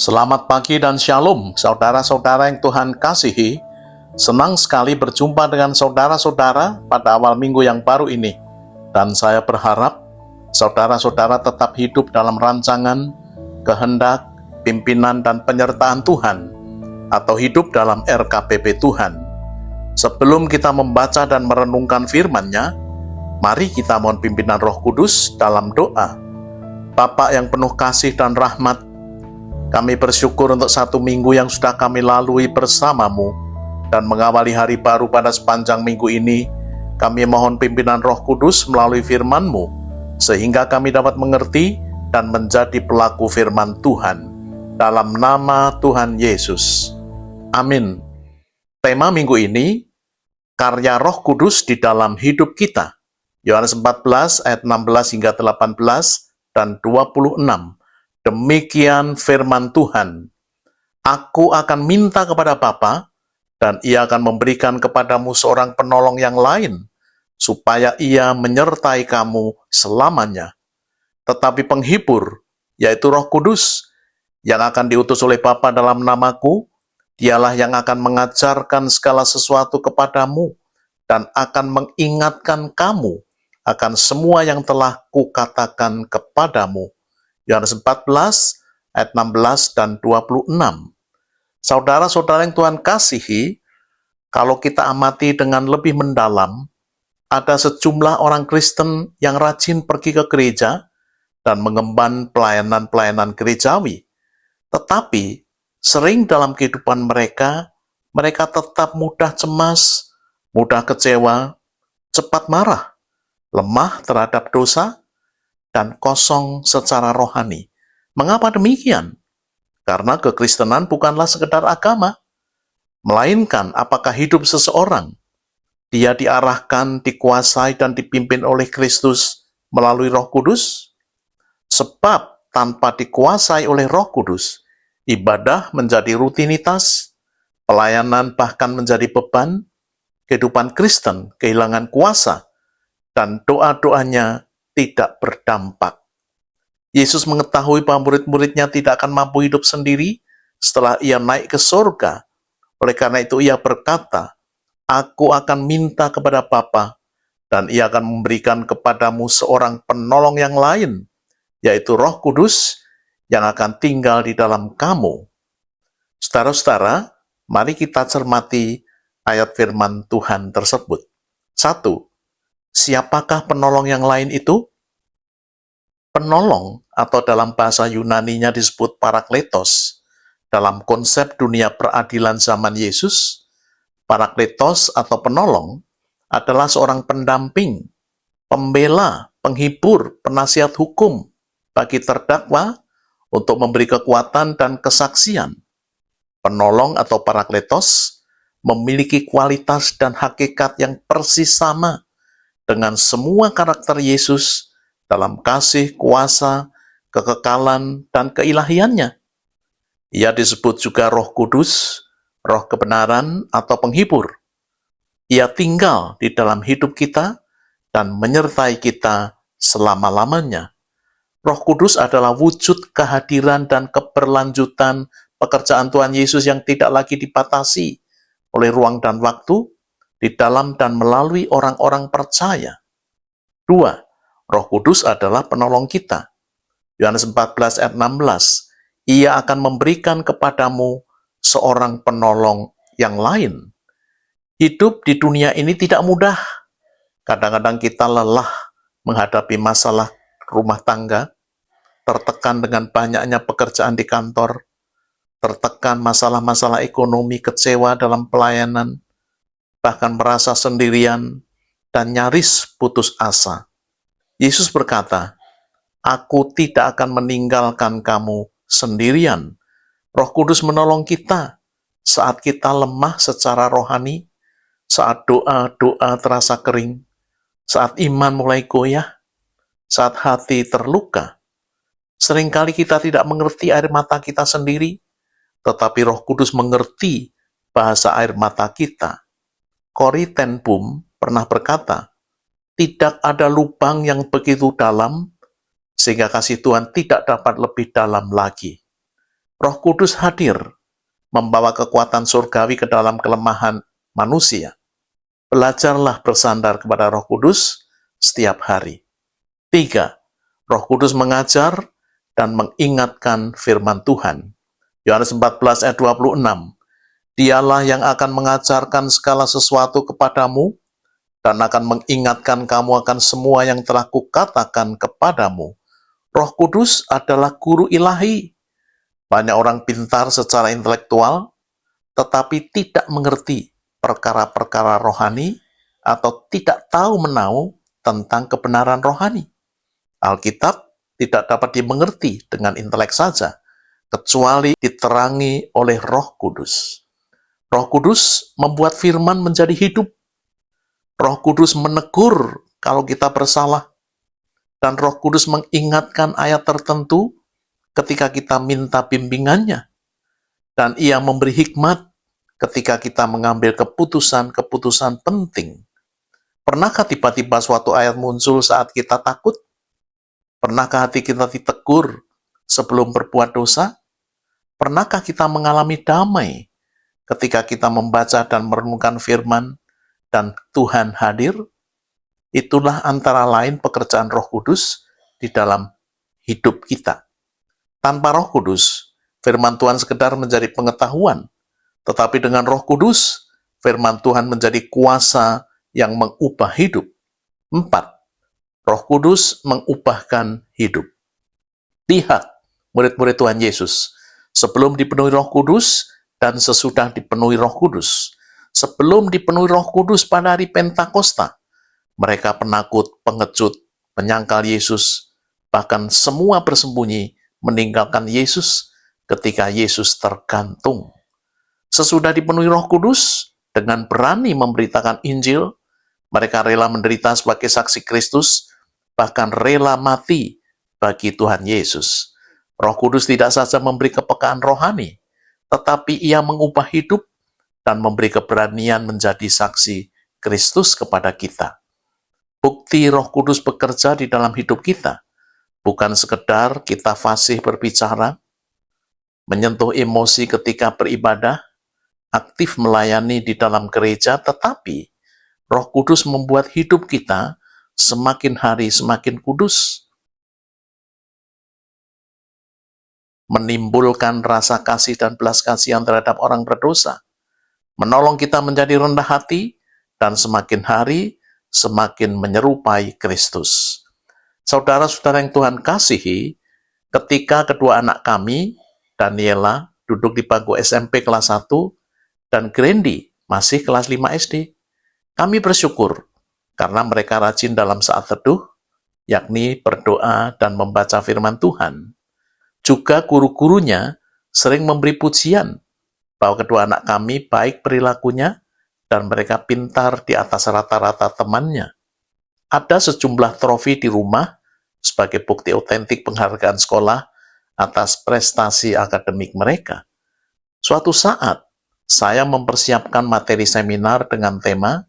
Selamat pagi dan shalom, saudara-saudara yang Tuhan kasihi. Senang sekali berjumpa dengan saudara-saudara pada awal minggu yang baru ini. Dan saya berharap saudara-saudara tetap hidup dalam rancangan, kehendak, pimpinan, dan penyertaan Tuhan, atau hidup dalam RKPP Tuhan. Sebelum kita membaca dan merenungkan firman-Nya, mari kita mohon pimpinan Roh Kudus dalam doa. Bapa yang penuh kasih dan rahmat, kami bersyukur untuk satu minggu yang sudah kami lalui bersama-Mu, dan mengawali hari baru pada sepanjang minggu ini, kami mohon pimpinan Roh Kudus melalui firman-Mu, sehingga kami dapat mengerti dan menjadi pelaku firman Tuhan. Dalam nama Tuhan Yesus. Amin. Tema minggu ini, karya Roh Kudus di dalam hidup kita. Yohanes 14 ayat 16 hingga 18 dan 26. Demikian firman Tuhan, Aku akan minta kepada Bapa, dan Ia akan memberikan kepadamu seorang penolong yang lain, supaya Ia menyertai kamu selamanya. Tetapi penghibur, yaitu Roh Kudus, yang akan diutus oleh Bapa dalam namaku, Dialah yang akan mengajarkan segala sesuatu kepadamu, dan akan mengingatkan kamu akan semua yang telah kukatakan kepadamu. Yohanes 14, ayat 16 dan 26. Saudara-saudara yang Tuhan kasihi, kalau kita amati dengan lebih mendalam, ada sejumlah orang Kristen yang rajin pergi ke gereja dan mengemban pelayanan-pelayanan gerejawi. Tetapi, sering dalam kehidupan mereka tetap mudah cemas, mudah kecewa, cepat marah, lemah terhadap dosa, dan kosong secara rohani. Mengapa demikian? Karena kekristenan bukanlah sekedar agama, melainkan apakah hidup seseorang, dia diarahkan, dikuasai, dan dipimpin oleh Kristus melalui Roh Kudus? Sebab tanpa dikuasai oleh Roh Kudus, ibadah menjadi rutinitas, pelayanan bahkan menjadi beban, kehidupan Kristen kehilangan kuasa, dan doa-doanya tidak berdampak. Yesus mengetahui bahwa murid-muridnya tidak akan mampu hidup sendiri setelah Ia naik ke surga. Oleh karena itu Ia berkata, Aku akan minta kepada Bapa, dan Ia akan memberikan kepadamu seorang penolong yang lain, yaitu Roh Kudus yang akan tinggal di dalam kamu. Saudara-saudara, mari kita cermati ayat firman Tuhan tersebut. 1. Siapakah penolong yang lain itu? Penolong, atau dalam bahasa Yunaninya disebut parakletos. Dalam konsep dunia peradilan zaman Yesus, parakletos atau penolong adalah seorang pendamping, pembela, penghibur, penasihat hukum bagi terdakwa untuk memberi kekuatan dan kesaksian. Penolong atau parakletos memiliki kualitas dan hakikat yang persis sama dengan semua karakter Yesus dalam kasih, kuasa, kekekalan, dan keilahiannya. Ia disebut juga Roh Kudus, Roh kebenaran, atau penghibur. Ia tinggal di dalam hidup kita dan menyertai kita selama-lamanya. Roh Kudus adalah wujud kehadiran dan keberlanjutan pekerjaan Tuhan Yesus yang tidak lagi dibatasi oleh ruang dan waktu, di dalam dan melalui orang-orang percaya. 2. Roh Kudus adalah penolong kita. Yohanes 14 ayat 16. Ia akan memberikan kepadamu seorang penolong yang lain. Hidup di dunia ini tidak mudah. Kadang-kadang kita lelah menghadapi masalah rumah tangga, tertekan dengan banyaknya pekerjaan di kantor, tertekan masalah-masalah ekonomi, kecewa dalam pelayanan, bahkan merasa sendirian, dan nyaris putus asa. Yesus berkata, Aku tidak akan meninggalkan kamu sendirian. Roh Kudus menolong kita saat kita lemah secara rohani, saat doa-doa terasa kering, saat iman mulai goyah, saat hati terluka. Seringkali kita tidak mengerti air mata kita sendiri, tetapi Roh Kudus mengerti bahasa air mata kita. Corrie ten Boom pernah berkata, tidak ada lubang yang begitu dalam, sehingga kasih Tuhan tidak dapat lebih dalam lagi. Roh Kudus hadir, membawa kekuatan surgawi ke dalam kelemahan manusia. Belajarlah bersandar kepada Roh Kudus setiap hari. 3. Roh Kudus mengajar dan mengingatkan firman Tuhan. Yohanes 14 ayat 26. Dialah yang akan mengajarkan segala sesuatu kepadamu dan akan mengingatkan kamu akan semua yang telah kukatakan kepadamu. Roh Kudus adalah guru ilahi. Banyak orang pintar secara intelektual, tetapi tidak mengerti perkara-perkara rohani atau tidak tahu menahu tentang kebenaran rohani. Alkitab tidak dapat dimengerti dengan intelek saja, kecuali diterangi oleh Roh Kudus. Roh Kudus membuat firman menjadi hidup. Roh Kudus menegur kalau kita bersalah. Dan Roh Kudus mengingatkan ayat tertentu ketika kita minta bimbingannya. Dan ia memberi hikmat ketika kita mengambil keputusan-keputusan penting. Pernahkah tiba-tiba suatu ayat muncul saat kita takut? Pernahkah hati kita ditegur sebelum berbuat dosa? Pernahkah kita mengalami damai ketika kita membaca dan merenungkan firman dan Tuhan hadir? Itulah antara lain pekerjaan Roh Kudus di dalam hidup kita. Tanpa Roh Kudus, firman Tuhan sekedar menjadi pengetahuan, tetapi dengan Roh Kudus, firman Tuhan menjadi kuasa yang mengubah hidup. 4. Roh Kudus mengubahkan hidup. Lihat, murid-murid Tuhan Yesus, sebelum dipenuhi Roh Kudus dan sesudah dipenuhi Roh Kudus. Sebelum dipenuhi Roh Kudus pada hari Pentakosta, mereka penakut, pengecut, menyangkal Yesus, bahkan semua bersembunyi meninggalkan Yesus ketika Yesus tergantung. Sesudah dipenuhi Roh Kudus, dengan berani memberitakan Injil, mereka rela menderita sebagai saksi Kristus, bahkan rela mati bagi Tuhan Yesus. Roh Kudus tidak saja memberi kepekaan rohani, tetapi ia mengubah hidup dan memberi keberanian menjadi saksi Kristus kepada kita. Bukti Roh Kudus bekerja di dalam hidup kita, bukan sekedar kita fasih berbicara, menyentuh emosi ketika beribadah, aktif melayani di dalam gereja, tetapi Roh Kudus membuat hidup kita semakin hari semakin kudus, menimbulkan rasa kasih dan belas kasihan terhadap orang berdosa, menolong kita menjadi rendah hati, dan semakin hari semakin menyerupai Kristus. Saudara-saudara yang Tuhan kasihi, ketika kedua anak kami, Daniela, duduk di bangku SMP kelas 1, dan Grandi masih kelas 5 SD, kami bersyukur karena mereka rajin dalam saat teduh, yakni berdoa dan membaca firman Tuhan. Juga guru-gurunya sering memberi pujian bahwa kedua anak kami baik perilakunya dan mereka pintar di atas rata-rata temannya. Ada sejumlah trofi di rumah sebagai bukti otentik penghargaan sekolah atas prestasi akademik mereka. Suatu saat, saya mempersiapkan materi seminar dengan tema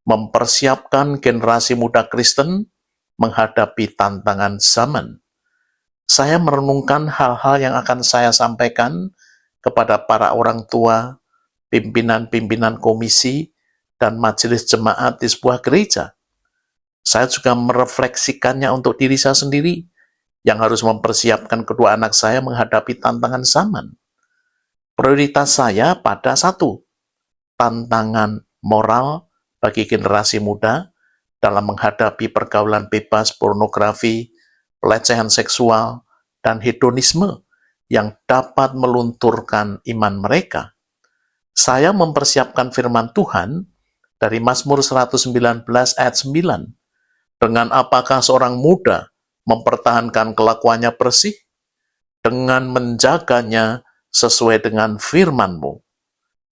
mempersiapkan generasi muda Kristen menghadapi tantangan zaman. Saya merenungkan hal-hal yang akan saya sampaikan kepada para orang tua, pimpinan-pimpinan komisi, dan majelis jemaat di sebuah gereja. Saya juga merefleksikannya untuk diri saya sendiri, yang harus mempersiapkan kedua anak saya menghadapi tantangan zaman. Prioritas saya pada 1, tantangan moral bagi generasi muda dalam menghadapi pergaulan bebas pornografi, pelecehan seksual, dan hedonisme yang dapat melunturkan iman mereka. Saya mempersiapkan firman Tuhan dari Mazmur 119 ayat 9. Dengan apakah seorang muda mempertahankan kelakuannya bersih? Dengan menjaganya sesuai dengan firman-Mu.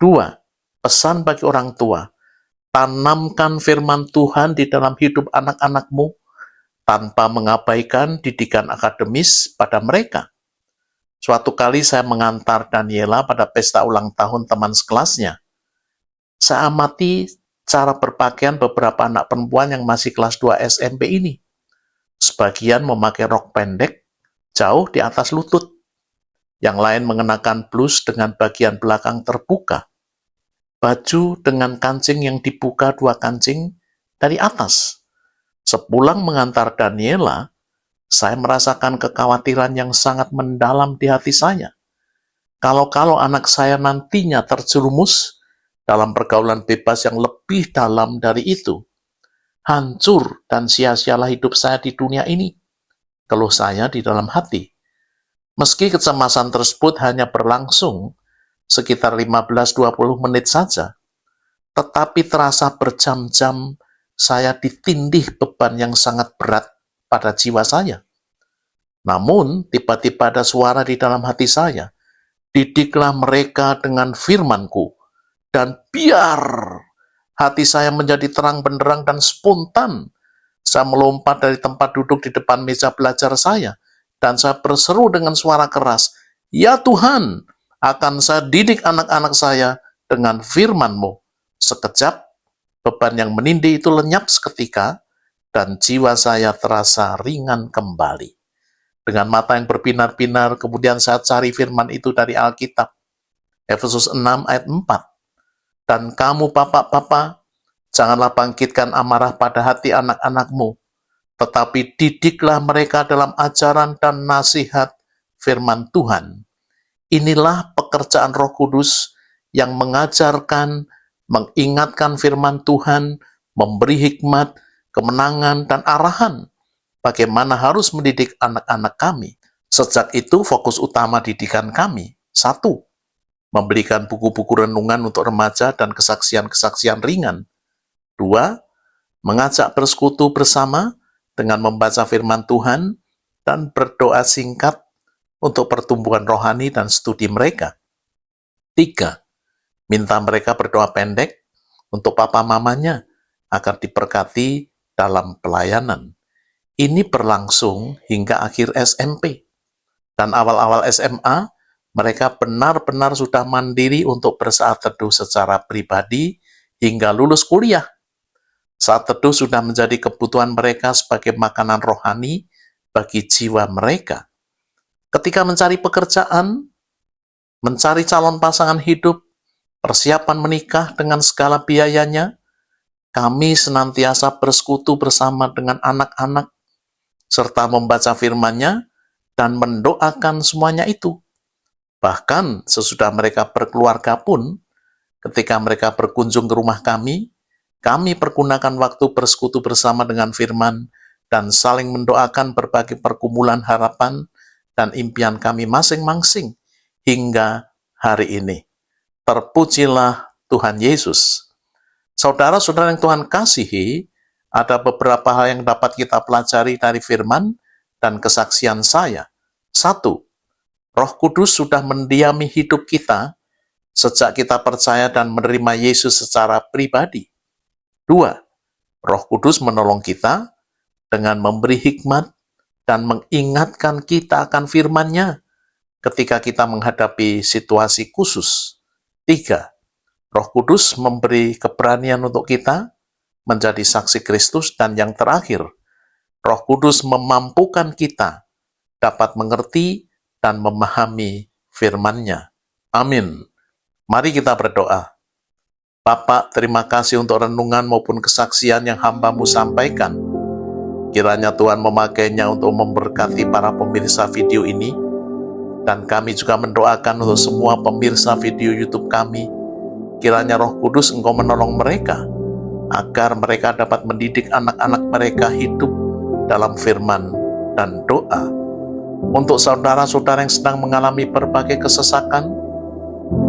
2. Pesan bagi orang tua. Tanamkan firman Tuhan di dalam hidup anak-anak-Mu tanpa mengabaikan didikan akademis pada mereka. Suatu kali saya mengantar Daniela pada pesta ulang tahun teman sekelasnya. Saya amati cara berpakaian beberapa anak perempuan yang masih kelas 2 SMP ini. Sebagian memakai rok pendek, jauh di atas lutut. yang lain mengenakan blus dengan bagian belakang terbuka, baju dengan kancing yang dibuka 2 kancing dari atas. Sepulang mengantar Daniela, saya merasakan kekhawatiran yang sangat mendalam di hati saya. Kalau anak saya nantinya terjerumus dalam pergaulan bebas yang lebih dalam dari itu, hancur dan sia-sialah hidup saya di dunia ini, keluh saya di dalam hati. Meski kecemasan tersebut hanya berlangsung sekitar 15-20 menit saja, tetapi terasa berjam-jam saya ditindih beban yang sangat berat pada jiwa saya. Namun, tiba-tiba ada suara di dalam hati saya, didiklah mereka dengan firman-Ku, dan biar hati saya menjadi terang benderang dan spontan. Saya melompat dari tempat duduk di depan meja belajar saya, dan saya berseru dengan suara keras, "Ya Tuhan, akan saya didik anak-anak saya dengan firman-Mu." Sekejap, beban yang menindih itu lenyap seketika, dan jiwa saya terasa ringan kembali. Dengan mata yang berbinar-binar, kemudian saya cari firman itu dari Alkitab. Efesus 6 ayat 4. Dan kamu bapak-bapak, janganlah bangkitkan amarah pada hati anak-anakmu, tetapi didiklah mereka dalam ajaran dan nasihat firman Tuhan. Inilah pekerjaan Roh Kudus yang mengajarkan, mengingatkan firman Tuhan, memberi hikmat, kemenangan, dan arahan bagaimana harus mendidik anak-anak kami. Sejak itu, fokus utama didikan kami, 1. Memberikan buku-buku renungan untuk remaja dan kesaksian-kesaksian ringan. 2. Mengajak bersekutu bersama dengan membaca firman Tuhan dan berdoa singkat untuk pertumbuhan rohani dan studi mereka. 3. Minta mereka berdoa pendek untuk papa mamanya agar diberkati dalam pelayanan. Ini berlangsung hingga akhir SMP. Dan awal-awal SMA, mereka benar-benar sudah mandiri untuk bersaat teduh secara pribadi hingga lulus kuliah. Saat teduh sudah menjadi kebutuhan mereka sebagai makanan rohani bagi jiwa mereka. Ketika mencari pekerjaan, mencari calon pasangan hidup, persiapan menikah dengan segala biayanya, kami senantiasa bersekutu bersama dengan anak-anak, serta membaca firman-Nya dan mendoakan semuanya itu. Bahkan sesudah mereka berkeluarga pun, ketika mereka berkunjung ke rumah kami pergunakan waktu bersekutu bersama dengan firman dan saling mendoakan berbagai pergumulan harapan dan impian kami masing-masing hingga hari ini. Terpujilah Tuhan Yesus. Saudara-saudara yang Tuhan kasihi, ada beberapa hal yang dapat kita pelajari dari firman dan kesaksian saya. 1. Roh Kudus sudah mendiami hidup kita sejak kita percaya dan menerima Yesus secara pribadi. 2. Roh Kudus menolong kita dengan memberi hikmat dan mengingatkan kita akan firman-Nya ketika kita menghadapi situasi khusus. 3. Roh Kudus memberi keberanian untuk kita menjadi saksi Kristus. Dan yang terakhir, Roh Kudus memampukan kita dapat mengerti dan memahami firman-Nya. Amin. Mari kita berdoa. Bapak, terima kasih untuk renungan maupun kesaksian yang hamba-Mu sampaikan. Kiranya Tuhan memakainya untuk memberkati para pemirsa video ini. Dan kami juga mendoakan untuk semua pemirsa video YouTube kami. Kiranya Roh Kudus Engkau menolong mereka, agar mereka dapat mendidik anak-anak mereka hidup dalam firman dan doa. Untuk saudara-saudara yang sedang mengalami berbagai kesesakan,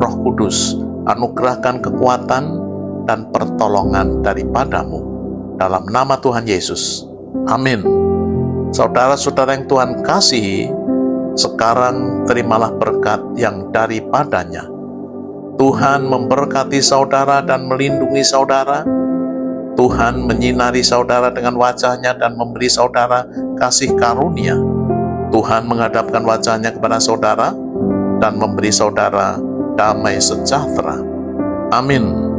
Roh Kudus, anugerahkan kekuatan dan pertolongan daripada-Mu. Dalam nama Tuhan Yesus. Amin. Saudara-saudara yang Tuhan kasihi, sekarang terimalah berkat yang daripadanya. Tuhan memberkati saudara dan melindungi saudara. Tuhan menyinari saudara dengan wajah-Nya dan memberi saudara kasih karunia. Tuhan menghadapkan wajah-Nya kepada saudara dan memberi saudara damai sejahtera. Amin.